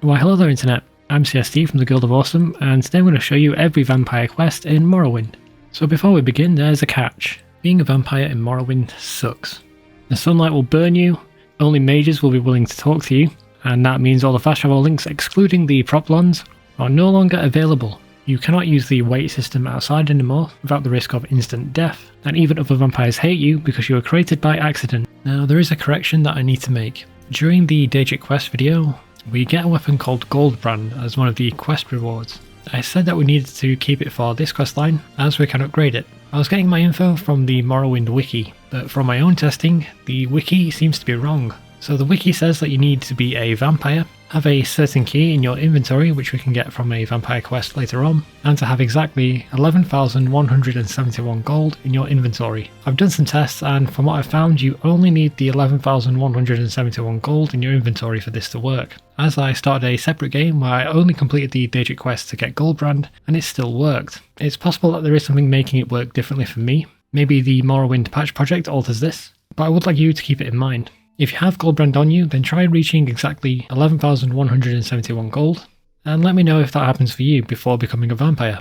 Why hello there internet, I'm CST from the Guild of Awesome, and today I'm going to show you every vampire quest in Morrowind. So before we begin, there's a catch. Being a vampire in Morrowind sucks. The sunlight will burn you, only mages will be willing to talk to you, and that means all the fast travel links excluding the Propylons are no longer available. You cannot use the wait system outside anymore without the risk of instant death, and even other vampires hate you because you were created by accident. Now there is a correction that I need to make. During the Daedric quest video, we get a weapon called Goldbrand as one of the quest rewards. I said that we needed to keep it for this quest line as we can upgrade it. I was getting my info from the Morrowind wiki, but from my own testing, the wiki seems to be wrong. So the wiki says that you need to be a vampire, have a certain key in your inventory which we can get from a vampire quest later on, and to have exactly 11,171 gold in your inventory. I've done some tests and from what I've found you only need the 11,171 gold in your inventory for this to work, as I started a separate game where I only completed the Daedric quest to get Goldbrand and it still worked. It's possible that there is something making it work differently for me, maybe the Morrowind patch project alters this, but I would like you to keep it in mind. If you have Goldbrand on you, then try reaching exactly 11,171 gold, and let me know if that happens for you before becoming a vampire.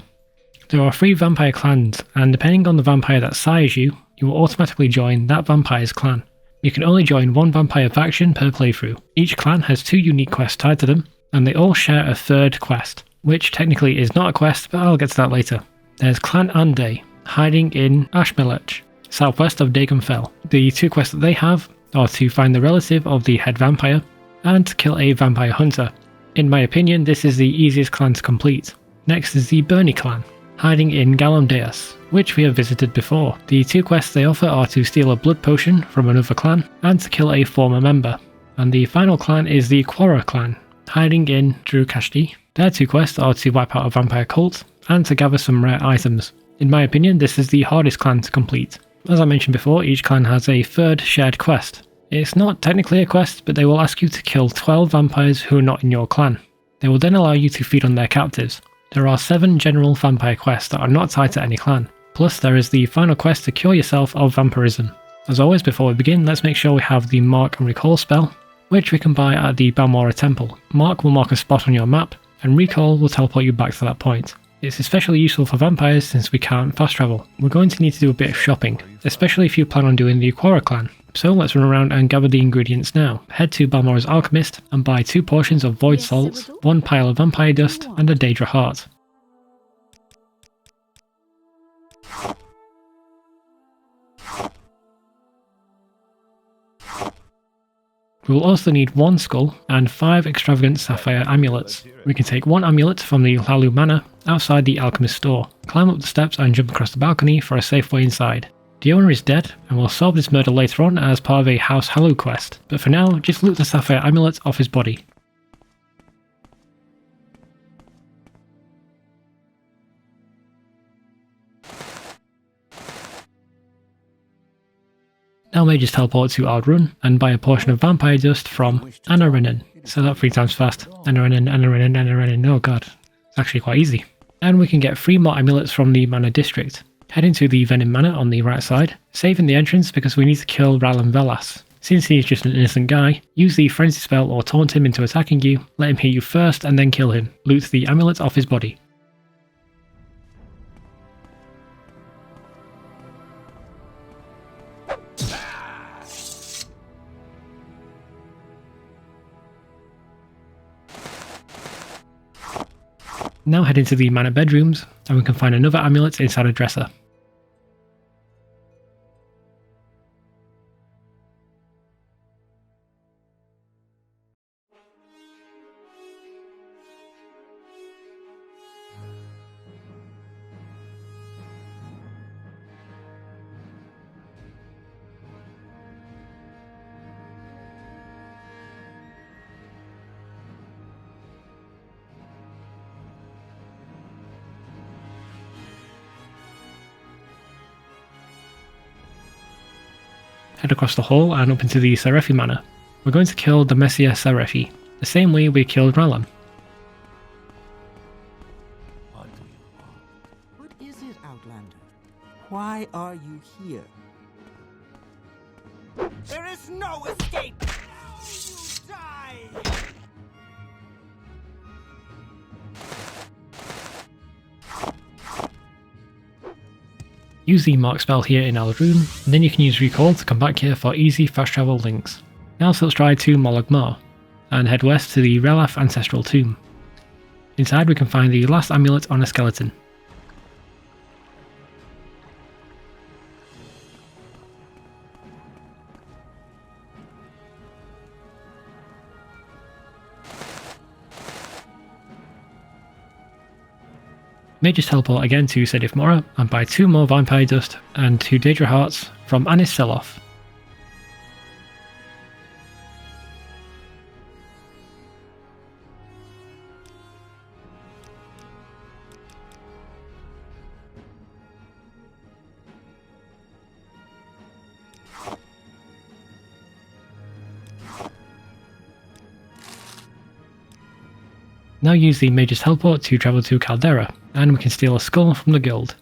There are 3 vampire clans, and depending on the vampire that sires you, you will automatically join that vampire's clan. You can only join one vampire faction per playthrough. Each clan has 2 unique quests tied to them, and they all share a third quest, which technically is not a quest, but I'll get to that later. There's Clan Aundae, hiding in Ashmelech, southwest of Dagonfell. The 2 quests that they have are to find the relative of the head vampire, and to kill a vampire hunter. In my opinion, this is the easiest clan to complete. Next is the Berne clan, hiding in Aundae, which we have visited before. The 2 quests they offer are to steal a blood potion from another clan, and to kill a former member. And the final clan is the Quarra clan, hiding in Drukashti. Their 2 quests are to wipe out a vampire cult, and to gather some rare items. In my opinion, this is the hardest clan to complete. As I mentioned before, each clan has a third shared quest. It's not technically a quest, but they will ask you to kill 12 vampires who are not in your clan. They will then allow you to feed on their captives. There are 7 general vampire quests that are not tied to any clan. Plus there is the final quest to cure yourself of vampirism. As always, before we begin, let's make sure we have the Mark and Recall spell, which we can buy at the Balmora Temple. Mark will mark a spot on your map, and Recall will teleport you back to that point. It's especially useful for vampires since we can't fast travel. We're going to need to do a bit of shopping, especially if you plan on doing the Quarra clan. So let's run around and gather the ingredients now. Head to Balmora's Alchemist and buy 2 portions of Void Salts, 1 pile of Vampire Dust, and a Daedra Heart. We will also need 1 skull and 5 extravagant sapphire amulets. We can take 1 amulet from the Hlalu Manor outside the alchemist store, climb up the steps and jump across the balcony for a safe way inside. The owner is dead and we'll solve this murder later on as part of a House Hlalu quest, but for now just loot the sapphire amulet off his body. Now mages teleport to Ardrun and buy a portion of vampire dust from Anarenin. Say that 3 times fast. Anarenin, oh god. It's actually quite easy. And we can get 3 more amulets from the Manor district. Head into the Venom Manor on the right side, save in the entrance because we need to kill Ralan Velas. Since he is just an innocent guy, use the frenzy spell or taunt him into attacking you, let him hit you first and then kill him. Loot the amulet off his body. Now head into the manor bedrooms, and we can find another amulet inside a dresser. Head across the hall and up into the Serefi Manor. We're going to kill the Messiah Serefi, the same way we killed Ralan. What is it, Outlander? Why are you here? There is no escape! Now you die! Use the mark spell here in Aldrune, and then you can use recall to come back here for easy fast travel links. Now let's try to Molag Mar, and head west to the Relaf Ancestral Tomb. Inside we can find the last amulet on a skeleton. May just teleport again to Sedif Mora and buy 2 more Vampire Dust and 2 Daedra Hearts from Anis Seloth. Now use the Mage's Teleport to travel to Caldera, and we can steal a skull from the guild.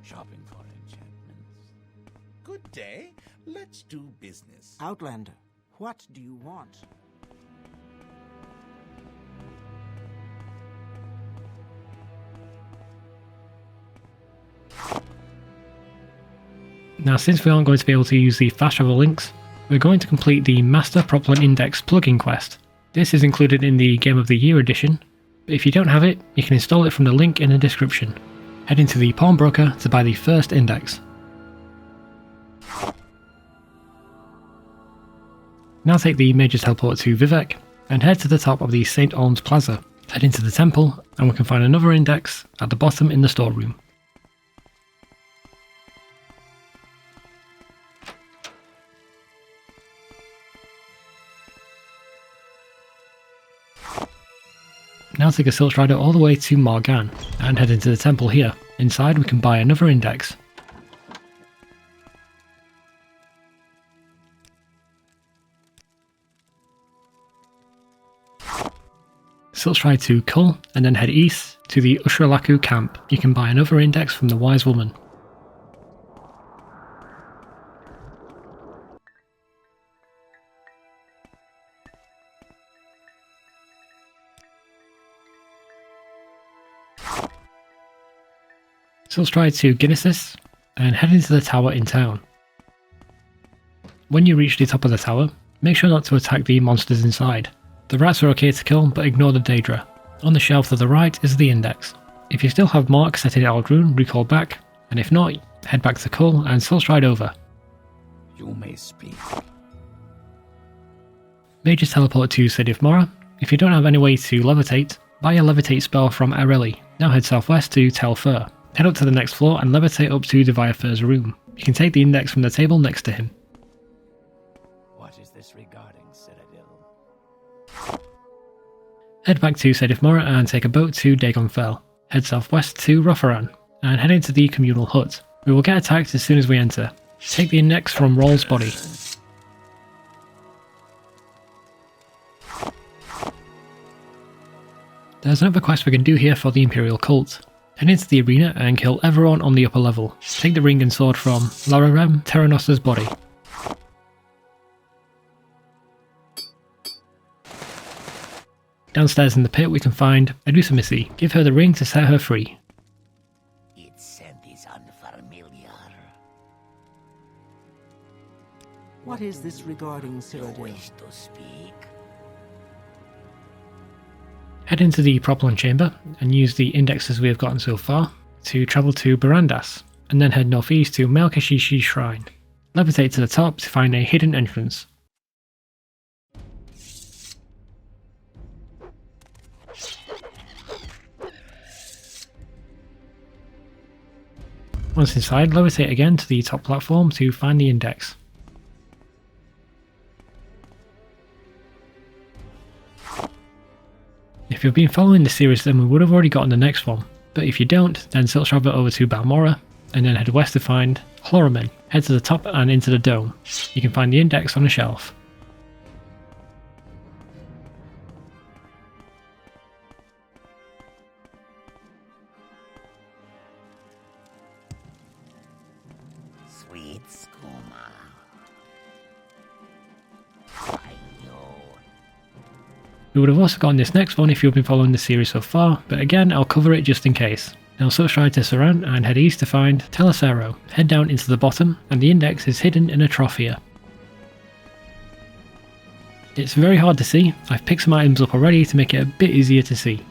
Shopping for enchantments. Good day. Let's do business. Outlander, what do you want? Now since we aren't going to be able to use the fast travel links, we're going to complete the Master Propylon Index plugin quest. This is included in the Game of the Year edition, but if you don't have it, you can install it from the link in the description. Head into the pawnbroker to buy the first index. Now take the Mage's Teleport to Vivek and head to the top of the St. Olm's Plaza. Head into the temple and we can find another index at the bottom in the storeroom. Now take a Silt Strider all the way to Morgan and head into the temple here. Inside we can buy another index. Silt Stride to Kull and then head east to the Ushralaku camp. You can buy another index from the Wise Woman. Silt Stride to Guinness's and head into the tower in town. When you reach the top of the tower, make sure not to attack the monsters inside. The rats are okay to kill, but ignore the Daedra. On the shelf to the right is the index. If you still have Mark set in Aldrune, recall back, and if not, head back to Kull and Silt Stride over. You may speak. Mage's Teleport to Sedif Mora. If you don't have any way to levitate, buy a levitate spell from Areli. Now head southwest to Tel Fur. Head up to the next floor and levitate up to Devire Fur's room. You can take the index from the table next to him. What is this regarding, Citadel? Head back to Sedif Mora and take a boat to Dagon Fell. Head southwest to Rotharan and head into the communal hut. We will get attacked as soon as we enter. Take the index from Roll's body. There's another quest we can do here for the Imperial Cult. Head into the arena and kill everyone on the upper level. Take the ring and sword from Lararem Terranos's body. Downstairs in the pit we can find Adusamisi. Give her the ring to set her free. Its scent is unfamiliar. What is this regarding, You Citadel? wish to speak? Head into the Propylon chamber and use the indexes we have gotten so far to travel to Barandas, and then head northeast to Melkashishi Shrine. Levitate to the top to find a hidden entrance. Once inside, levitate again to the top platform to find the index. If you've been following the series, then we would have already gotten the next one, but if you don't, then Silt travel over to Balmora and then head west to find Chloromen. Head to the top and into the dome. You can find the index on a shelf. Sweet skooma. I know. We would have also gotten this next one if you've been following the series so far, but again I'll cover it just in case. Now switch right to Saran and head east to find Telecero. Head down into the bottom and the index is hidden in a trough here. It's very hard to see. I've picked some items up already to make it a bit easier to see.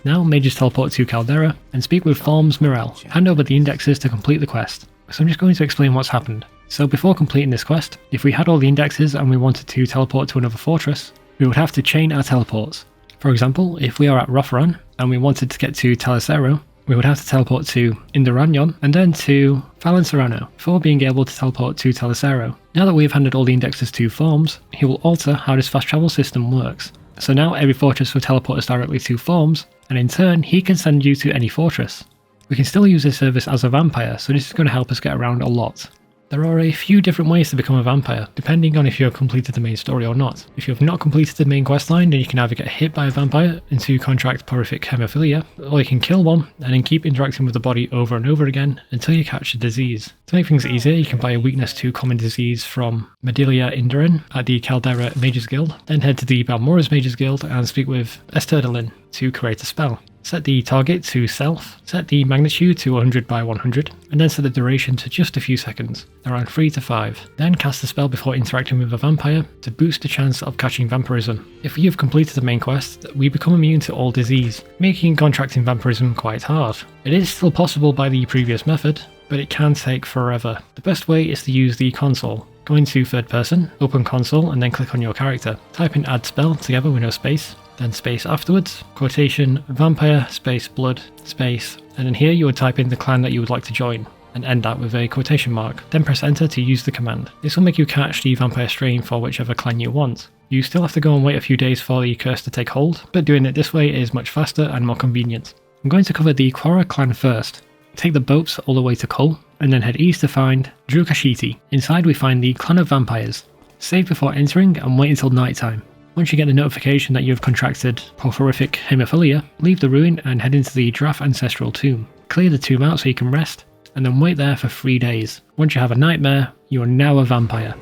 Now mages teleport to Caldera and speak with Thorms Mirel. Hand over the indexes to complete the quest. So I'm just going to explain what's happened. So before completing this quest, if we had all the indexes and we wanted to teleport to another fortress, we would have to chain our teleports. For example, if we are at Rotharan and we wanted to get to Telecero, we would have to teleport to Indaranyon and then to Falan Serrano before being able to teleport to Telecero. Now that we have handed all the indexes to Thorms, he will alter how this fast travel system works. So now every fortress will teleport us directly to Thorms, and in turn he can send you to any fortress. We can still use this service as a vampire, so this is going to help us get around a lot. There are a few different ways to become a vampire, depending on if you have completed the main story or not. If you have not completed the main questline, then you can either get hit by a vampire into contract porphyric hemophilia, or you can kill one and then keep interacting with the body over and over again until you catch the disease. To make things easier, you can buy a weakness to common disease from Medilia Indarin at the Caldera Mages Guild, then head to the Balmora's Mages Guild and speak with Esterdalin to create a spell. Set the target to self, set the magnitude to 100 by 100, and then set the duration to just a few seconds, around 3 to 5. Then cast the spell before interacting with a vampire to boost the chance of catching vampirism. If you've completed the main quest, we become immune to all disease, making contracting vampirism quite hard. It is still possible by the previous method, but it can take forever. The best way is to use the console. Go into third person, open console, and then click on your character. Type in add spell together with no space. Then space afterwards, quotation, vampire, space, blood, space, and then here you would type in the clan that you would like to join, and end that with a quotation mark. Then press enter to use the command. This will make you catch the vampire strain for whichever clan you want. You still have to go and wait a few days for the curse to take hold, but doing it this way is much faster and more convenient. I'm going to cover the Quarra clan first. Take the boats all the way to Kol, and then head east to find Drukashiti. Inside we find the clan of vampires. Save before entering and wait until night time. Once you get the notification that you have contracted porphyric hemophilia, leave the ruin and head into the Dratha ancestral tomb. Clear the tomb out so you can rest, and then wait there for 3 days. Once you have a nightmare, you are now a vampire.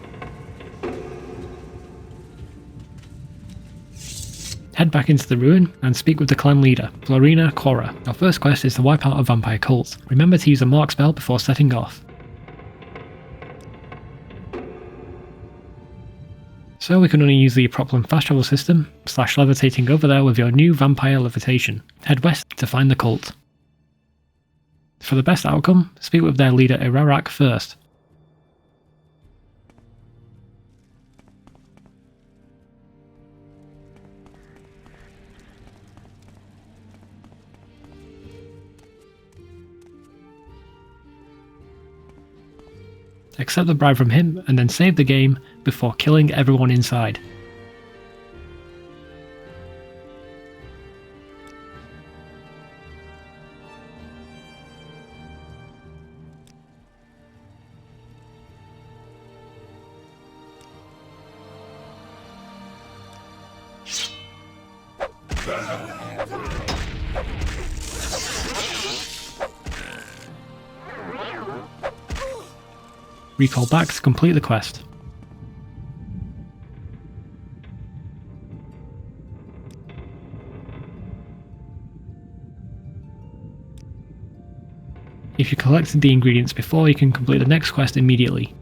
Head back into the ruin and speak with the clan leader, Florina Quarra. Our first quest is to wipe out a vampire cult. Remember to use a mark spell before setting off. So we can only use the Propylon fast travel system, / levitating over there with your new vampire levitation. Head west to find the cult. For the best outcome, speak with their leader Irarak first. Accept the bribe from him and then save the game before killing everyone inside. Recall back to complete the quest. If you collected the ingredients before, you can complete the next quest immediately.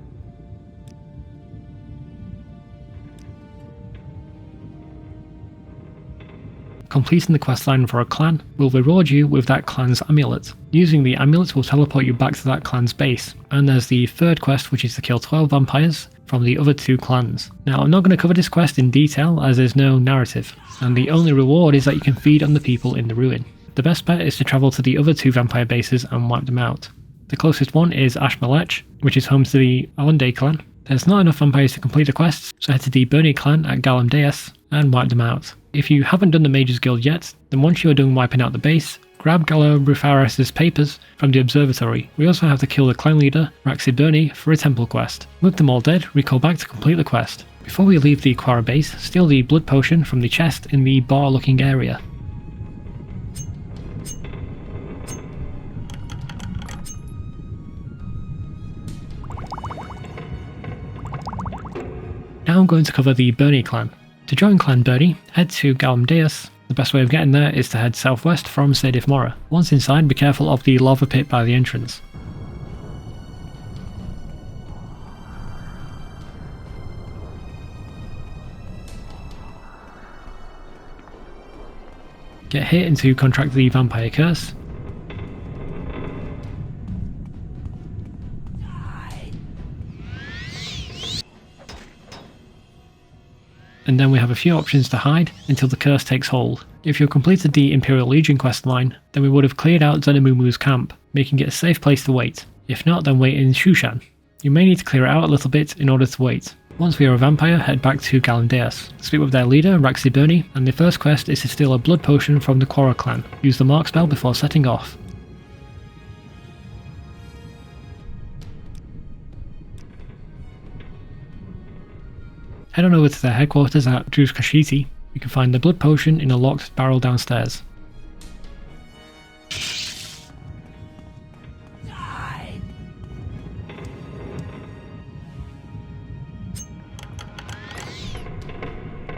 Completing the questline for a clan will reward you with that clan's amulet. Using the amulet will teleport you back to that clan's base, and there's the third quest, which is to kill 12 vampires from the other 2 clans. Now I'm not going to cover this quest in detail as there's no narrative, and the only reward is that you can feed on the people in the ruin. The best bet is to travel to the other 2 vampire bases and wipe them out. The closest one is Ashmalech, which is home to the Aundae clan. There's not enough vampires to complete the quests, so head to the Berne clan at Galamdeas and wipe them out. If you haven't done the Mages Guild yet, then once you are done wiping out the base, grab Galarufaris' papers from the observatory. We also have to kill the clan leader, Raxi Berne, for a temple quest. With them all dead, recall back to complete the quest. Before we leave the Quarra base, steal the blood potion from the chest in the bar-looking area. Now I'm going to cover the Berne clan. To To join Clan Berne, head to Aundae. The best way of getting there is to head southwest from Shashev Mora. Once inside, be careful of the lava pit by the entrance. Get hit and to contract the vampire curse. And then we have a few options to hide until the curse takes hold. If you completed the Imperial Legion questline, then we would have cleared out Zenimumu's camp, making it a safe place to wait. If not, then wait in Shushan. You may need to clear it out a little bit in order to wait. Once we are a vampire, head back to Aundae. Speak with their leader, Berne, and the first quest is to steal a blood potion from the Quarra clan. Use the mark spell before setting off. Head on over to their headquarters at Druskashiti. You can find the blood potion in a locked barrel downstairs.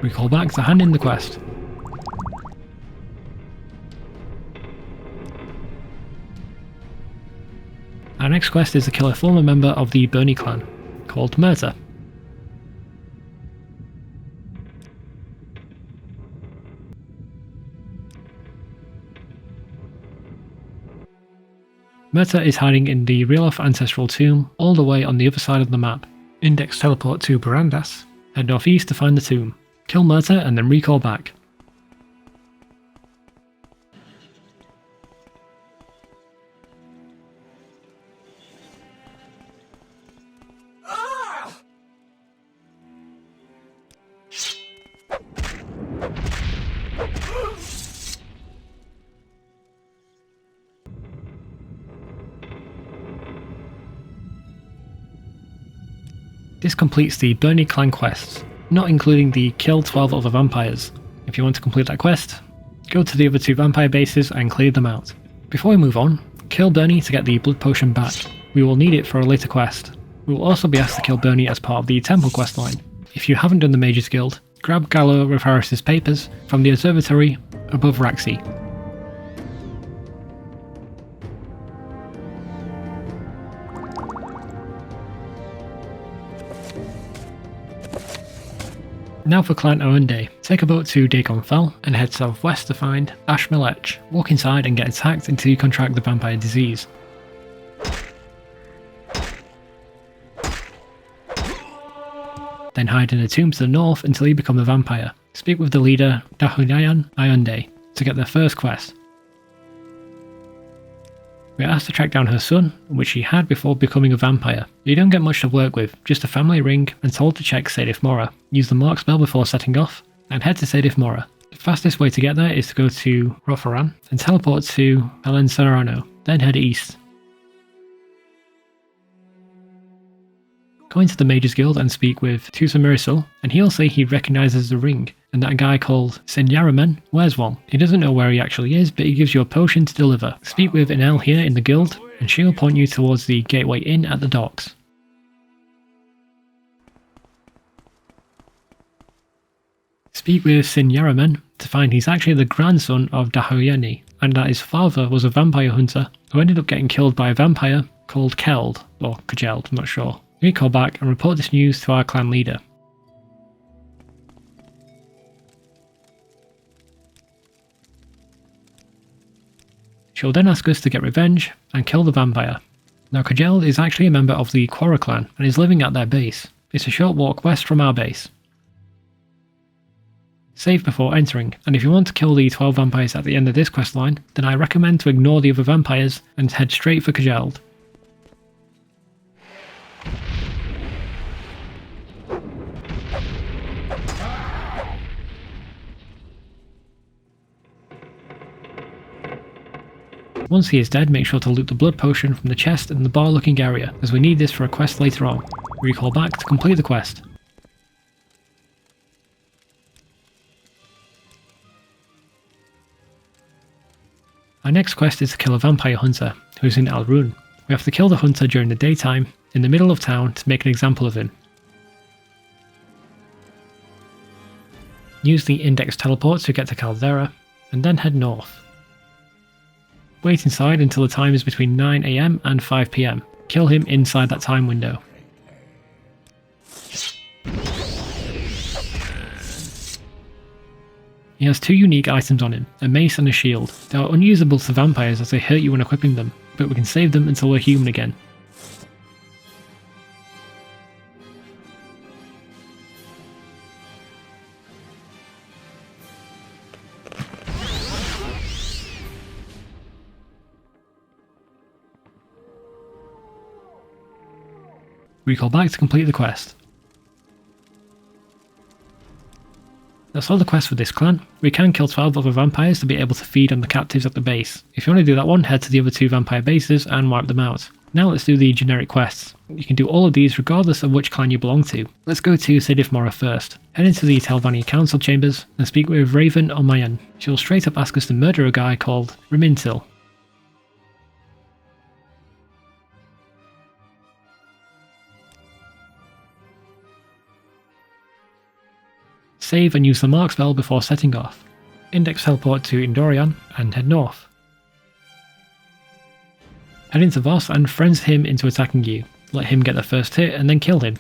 Recall back to hand in the quest. Our next quest is to kill a former member of the Berne clan, called Mert. Mert is hiding in the real-life ancestral tomb all the way on the other side of the map. Index teleport to Barandas. Head northeast to find the tomb. Kill Mert and then recall back. This completes the Berne clan quests, not including the kill 12 other vampires. If you want to complete that quest, go to the other 2 vampire bases and clear them out. Before we move on, kill Berne to get the blood potion back. We will need it for a later quest. We will also be asked to kill Berne as part of the temple questline. If you haven't done the Mage's Guild, grab Gallo Refaris' papers from the observatory above Raxi. Now for Clan Aundae. Take a boat to Dagon Fell and head southwest to find Ash Melech. Walk inside and get attacked until you contract the vampire disease. Then hide in a tomb to the north until you become a vampire. Speak with the leader, Dahunayan Aundae, to get their first quest. We are asked to track down her son, which she had before becoming a vampire. You don't get much to work with, just a family ring and told to check Shashev Mora. Use the mark spell before setting off, and head to Shashev Mora. The fastest way to get there is to go to Rofaran and teleport to Helen Serrano, then head east. Go into the Mage's Guild and speak with Tusamirisul, and he'll say he recognises the ring, and that guy called Senyaramen wears one. He doesn't know where he actually is, but he gives you a potion to deliver. Speak with Inel here in the guild, and she'll point you towards the Gateway Inn at the docks. Speak with Senyaramen to find he's actually the grandson of Dahoyani, and that his father was a vampire hunter who ended up getting killed by a vampire called Keld, or Kjeld, I'm not sure. Recall back and report this news to our clan leader. She'll then ask us to get revenge and kill the vampire. Now Kjeld is actually a member of the Quarra clan and is living at their base. It's a short walk west from our base. Save before entering, and if you want to kill the 12 vampires at the end of this questline, then I recommend to ignore the other vampires and head straight for Kjeld. Once he is dead, make sure to loot the blood potion from the chest in the bar looking area, as we need this for a quest later on. Recall back to complete the quest. Our next quest is to kill a vampire hunter, who's in Alrune. We have to kill the hunter during the daytime, in the middle of town, to make an example of him. Use the index teleport to get to Caldera, and then head north. Wait inside until the time is between 9 AM and 5 PM. Kill him inside that time window. He has 2 unique items on him, a mace and a shield. They are unusable to vampires as they hurt you when equipping them, but we can save them until we're human again. Recall back to complete the quest. That's all the quest for this clan. We can kill 12 other vampires to be able to feed on the captives at the base. If you want to do that one, head to the other 2 vampire bases and wipe them out. Now let's do the generic quests. You can do all of these regardless of which clan you belong to. Let's go to Sedif Mora first. Head into the Telvanni Council Chambers and speak with Raven Omayan. She'll straight up ask us to murder a guy called Rimintil. Save and use the mark spell before setting off. Index teleport to Indorian and head north. Head into Voss and friends him into attacking you. Let him get the first hit and then kill him.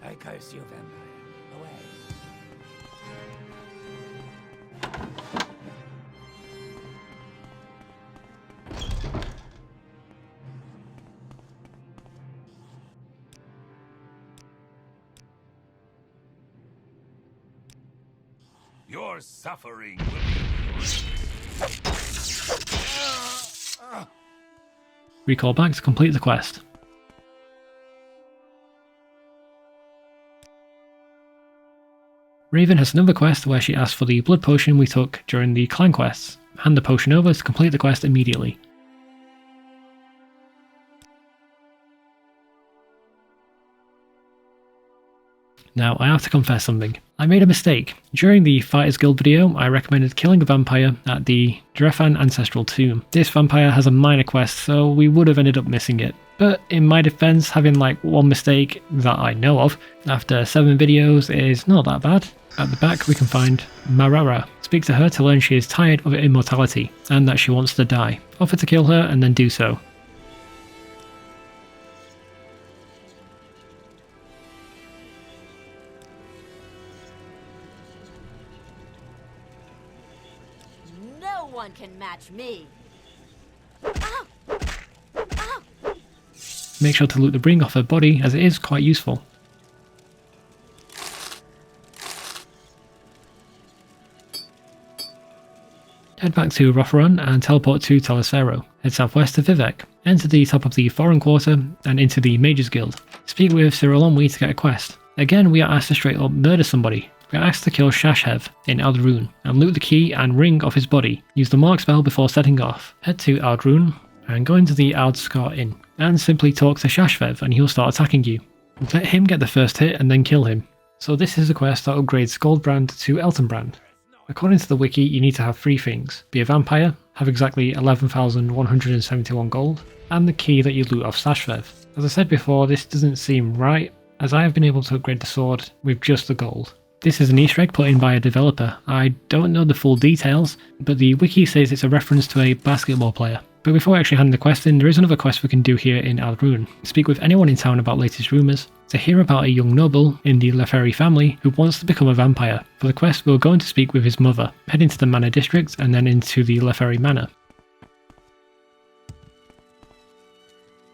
I curse you, vampire. Away. Your suffering will be... Recall back to complete the quest. Raven has another quest where she asks for the blood potion we took during the clan quests. Hand the potion over to complete the quest immediately. Now, I have to confess something. I made a mistake. During the Fighters Guild video, I recommended killing a vampire at the Dratha Ancestral Tomb. This vampire has a minor quest, so we would have ended up missing it. But in my defense, having like one mistake that I know of after 7 videos is not that bad. At the back we can find Marara. Speak to her to learn she is tired of immortality, and that she wants to die. Offer to kill her and then do so. No one can match me. Ow! Ow! Make sure to loot the ring off her body as it is quite useful. Head back to Rotharon and teleport to Talasero. Head southwest to Vivek. Enter the top of the Foreign Quarter and into the Mages Guild. Speak with Cyrillonwi to get a quest. Again, we are asked to straight up murder somebody. We are asked to kill Shashev in Aldrune and loot the key and ring off his body. Use the mark spell before setting off. Head to Aldrune and go into the Aldskar Inn and simply talk to Shashev and he'll start attacking you. Let him get the first hit and then kill him. So this is a quest that upgrades Goldbrand to Eltonbrand. According to the wiki, you need to have 3 things. Be a vampire, have exactly 11,171 gold, and the key that you loot off Shashev. As I said before, this doesn't seem right, as I have been able to upgrade the sword with just the gold. This is an Easter egg put in by a developer. I don't know the full details, but the wiki says it's a reference to a basketball player. But before I actually hand the quest in, there is another quest we can do here in Aldrune. Speak with anyone in town about latest rumours, to hear about a young noble in the Leferi family who wants to become a vampire. For the quest, we're going to speak with his mother. Head into the Manor District and then into the Leferi Manor.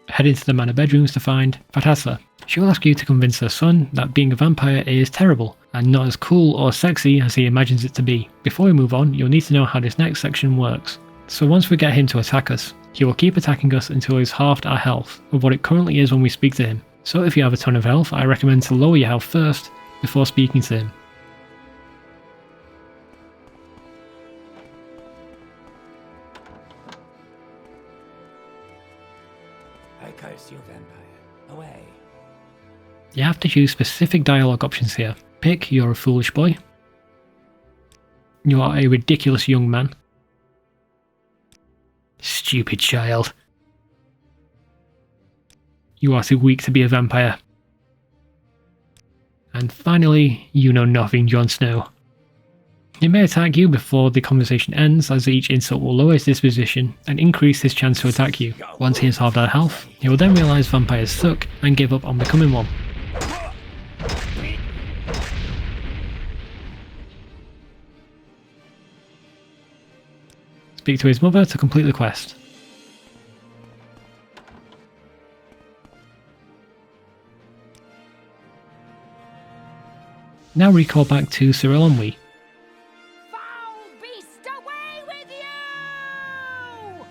Head into the Manor bedrooms to find Fatasa. She will ask you to convince her son that being a vampire is terrible and not as cool or sexy as he imagines it to be. Before we move on, you'll need to know how this next section works. So once we get him to attack us, he will keep attacking us until he's halved our health of what it currently is when we speak to him. So if you have a ton of health, I recommend to lower your health first before speaking to him. I curse you, vampire. Away. You have to choose specific dialogue options here. Pick "You're a foolish boy," "You are a ridiculous young man," stupid child. You are too weak to be a vampire. And finally, you know nothing, Jon Snow. He may attack you before the conversation ends, as each insult will lower his disposition and increase his chance to attack you. Once he has halved their health, he will then realise vampires suck and give up on becoming one. Speak to his mother to complete the quest. Now recall back to Cyril and Wee. Foul beast, away with you!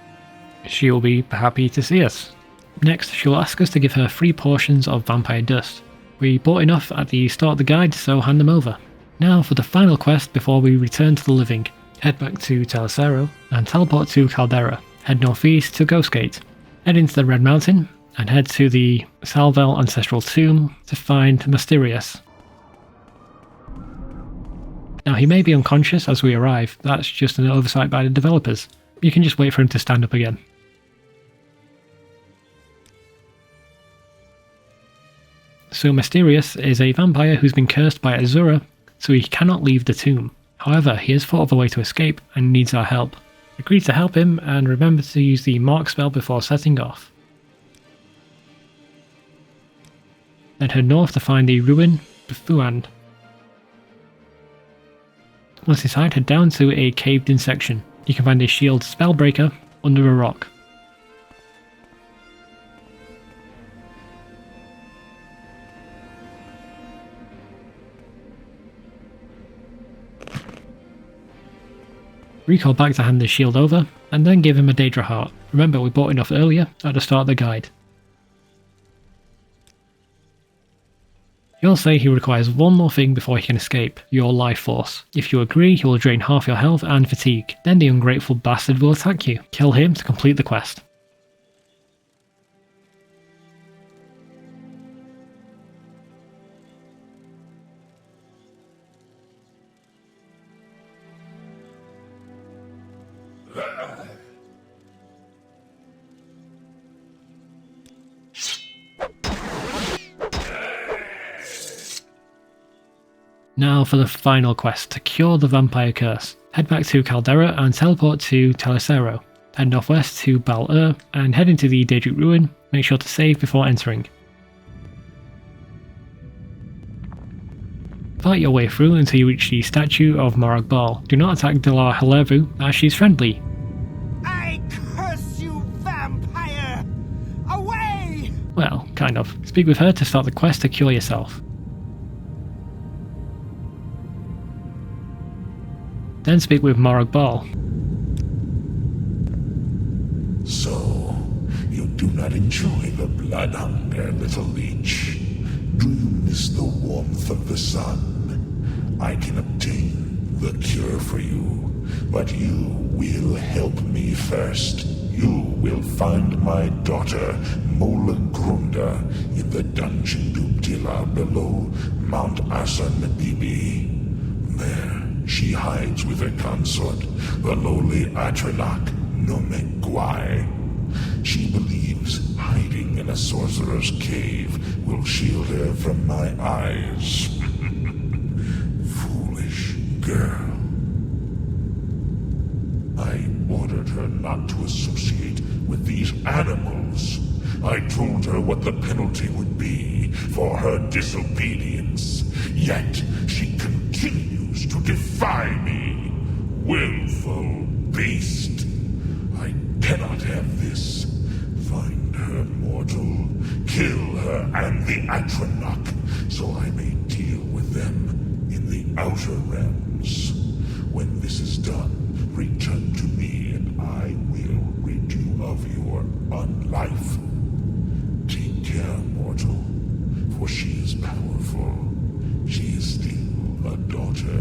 She will be happy to see us. Next, she will ask us to give her 3 portions of vampire dust. We bought enough at the start of the guide, so hand them over. Now for the final quest before we return to the living. Head back to Telecero and teleport to Caldera. Head northeast to Ghostgate. Head into the Red Mountain and head to the Salvel Ancestral Tomb to find Mastrius. Now he may be unconscious as we arrive, that's just an oversight by the developers. You can just wait for him to stand up again. So Mastrius is a vampire who's been cursed by Azura, so he cannot leave the tomb. However, he has thought of a way to escape and needs our help. Agree to help him and remember to use the mark spell before setting off. Then head north to find the ruin of Fuand. Once inside, head down to a caved in section. You can find a shield spellbreaker under a rock. Recall back to hand the shield over, and then give him a Daedra heart. Remember, we bought enough earlier at the start of the guide. He'll say he requires one more thing before he can escape, your life force. If you agree, he will drain half your health and fatigue. Then the ungrateful bastard will attack you. Kill him to complete the quest. Now for the final quest, to cure the vampire curse. Head back to Caldera and teleport to Telecero. Head northwest to Bal-Ur and head into the Daedric Ruin. Make sure to save before entering. Fight your way through until you reach the statue of Morag Bal. Do not attack Dilar Halevu as she's friendly. I curse you, vampire! Away! Well, kind of. Speak with her to start the quest to cure yourself. Then speak with Morag Bal. So, you do not enjoy the blood hunger, little leech. Do you miss the warmth of the sun? I can obtain the cure for you, but you will help me first. You will find my daughter, Mola Grunda, in the dungeon Dubdila below Mount Asan Bibi. There, she hides with her consort, the lowly Irarak Nomegwai. She believes hiding in a sorcerer's cave will shield her from my eyes. Foolish girl. I ordered her not to associate with these animals. I told her what the penalty would be for her disobedience. Yet she continues to defy me. Willful beast. I cannot have this. Find her, mortal. Kill her and the Irarak, so I may deal with them in the outer realms. When this is done, return to me and I will rid you of your unlife. Take care, mortal, for she is powerful. She is still a daughter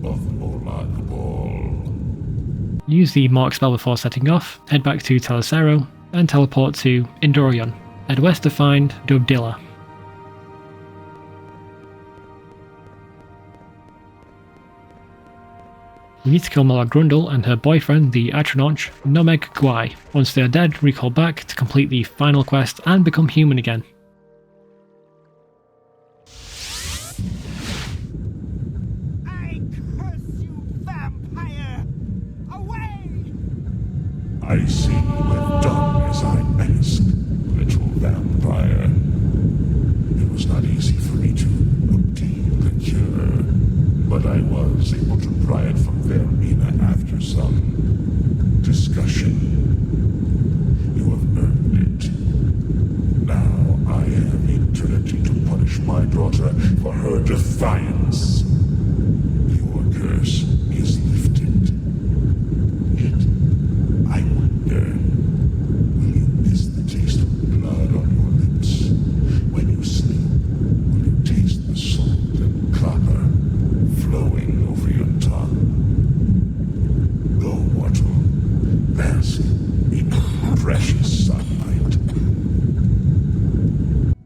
of Molag Bal. Use the mark spell before setting off, head back to Telecero, and teleport to Indorion. Head west to find Dubdila. We need to kill Mala Grundle and her boyfriend, the Atronach Nomeg Gwai. Once they are dead, recall back to complete the final quest and become human again. I curse you, vampire! Away! I see you have done as I asked, little vampire. It was not easy for me to obtain the cure, but I was able to pry it from Vermina after some discussion. You have earned it. Now I have eternity to punish my daughter for her defiance. Your curse is lifted. Yet, I wonder, will you miss the taste of blood on your lips? When you sleep, will you taste the salt and copper flowing over your tongue? Go, mortal, bask in precious sunlight.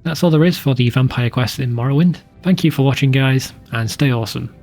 That's all there is for the vampire quest in Morrowind. Thank you for watching, guys, and stay awesome.